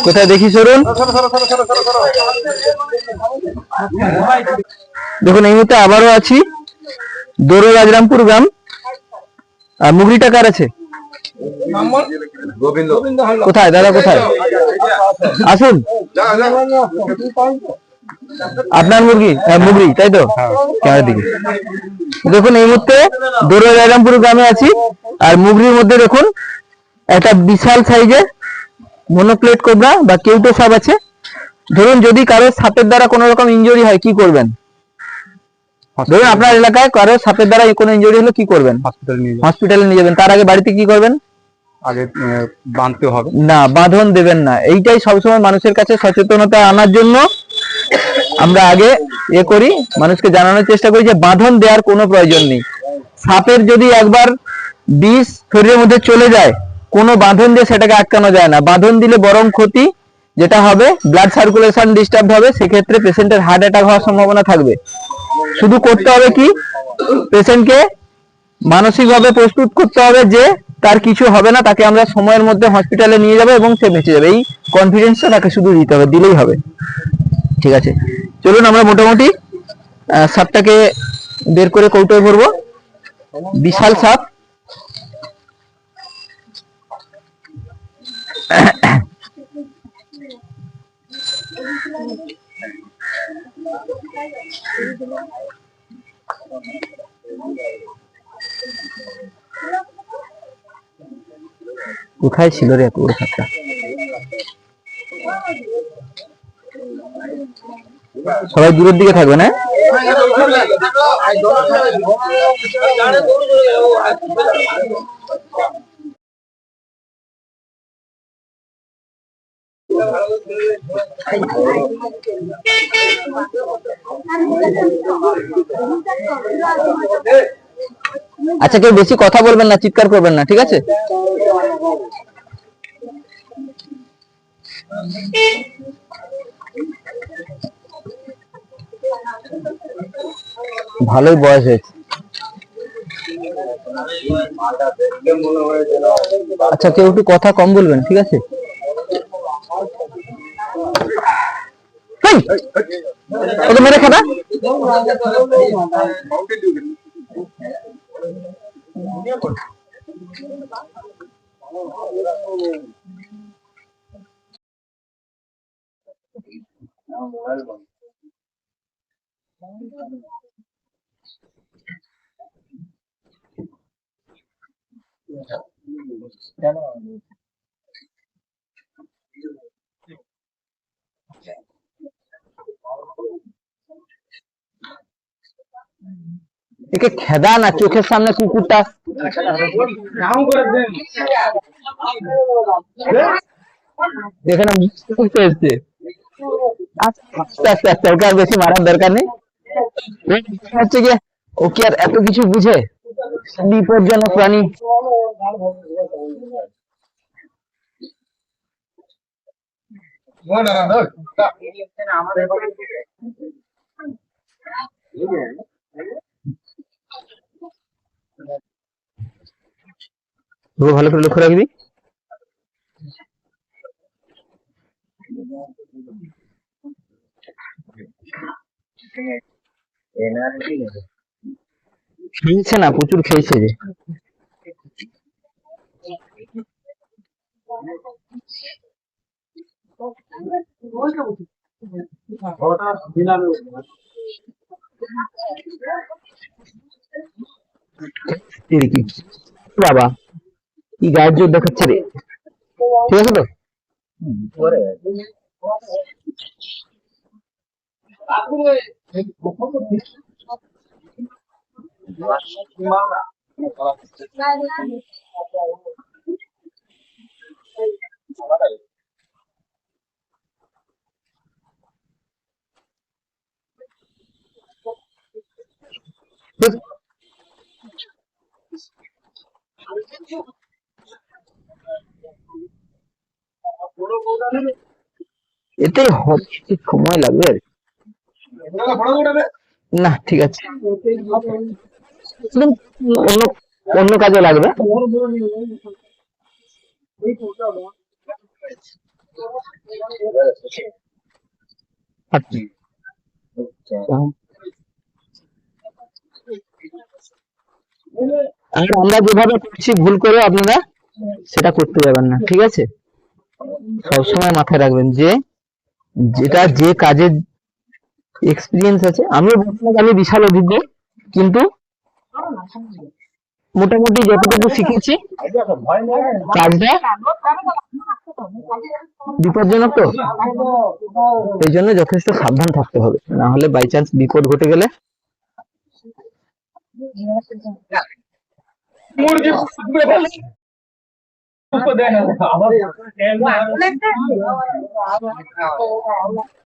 কোথায় দেখি সরুন। দেখুন এই মুহূর্তে আবারও আছি দোরো রাজরামপুর গ্রাম। আর মুগরিটা কার আছে? কোথায় দাদা, কোথায়? আসুন। আপনার মুরগি? মুগরি, তাই তো? ক্যামেরার দিকে দেখুন। এই মুহূর্তে দোরো রাজরামপুর গ্রামে আছি। আর মুগরির মধ্যে দেখুন একটা বিশাল সাইজের মনোপ্লেট কোবরা বা কেউটো সাপ আছে। ধরুন যদি কারো সাপের দ্বারা কোনো রকম ইনজুরি হয় কি করবেন? ধরুন আপনার এলাকায় কারো সাপের দ্বারা কোনো ইনজুরি হলো কি করবেন? হসপিটালে নিয়ে যাবেন। তার আগে বাড়িতে কি করবেন? আগে বাঁধতে হবে না, বাঁধন দেবেন না। এইটাই সবসময় মানুষের কাছে সচেতনতা আনার জন্য আমরা আগে করি, মানুষকে জানানোর চেষ্টা করি যে বাঁধন দেওয়ার কোনো প্রয়োজন নেই। সাপের যদি একবার বিষ শরীরের মধ্যে চলে যায়, কোনো বাঁধন দিয়ে সেটাকে আটকানো যায় না। বাঁধন দিলে বরং ক্ষতি যেটা হবে, ব্লাড সার্কুলেশন ডিস্টার্ব হবে, সেক্ষেত্রে পেশেন্টের হার্ট অ্যাটাক হওয়ার সম্ভাবনা থাকবে। শুধু করতে হবে কি, পেশেন্টকে মানসিকভাবে প্রস্তুত করতে হবে যে তার কিছু হবে না, তাকে আমরা সময়ের মধ্যে হসপিটালে নিয়ে যাবো এবং সে বেঁচে যাবে। এই কনফিডেন্সটা তাকে শুধু দিতে হবে, দিলেই হবে। ঠিক আছে, চলুন আমরা মোটামুটি সাপটাকে বের করে কৌটোয় ভরবো। বিশাল সাপ। কোথায় ছিল রে এত বড় সাপটা? সবাই দূরের দিকে থাকবে না। আচ্ছা, কেউ বেশি কথা বলবেন না, চিৎকার করবেন না, ঠিক আছে? ভালোই বয়স হয়েছে। আচ্ছা, কেউ একটু কথা কম বলবেন, ঠিক আছে? ওকে মেরে খাবা। একে খেদা না, চোখের সামনে কুকুরটা। দেখে না বুঝতে এসছে। আস্তে আস্তে আস্তে, ওকে আর বেশি মারার দরকার নেই। হচ্ছে গিয়ে ও কি আর এত কিছু বুঝে? বিপজ্জনক প্রাণী। ভালো করে লক্ষ্য রাখবি। খেয়েছে না, প্রচুর খেয়েছে যে। বাবা কি গায়ের জোর দেখাচ্ছে রে। ঠিক আছে তো? এতে সময় লাগবে না। ঠিক আছে, অন্য কাজে লাগবে। আচ্ছা। আর আমরা যেভাবে করছি ভুল করে আপনারা সেটা করতে যাবেন না, ঠিক আছে? সবসময় মাথায় রাখবেন যে যেটা যে কাজের এক্সপিরিয়েন্স আছে, আমিও বলছি না যে আমি বিশাল অভিজ্ঞ, কিন্তু মোটামুটি যতটুকু শিখেছি কাজটা বিপজ্জনক, তো এই জন্য যথেষ্ট সাবধান থাকতে হবে, না হলে বাই চান্স বিপদ ঘটে গেলে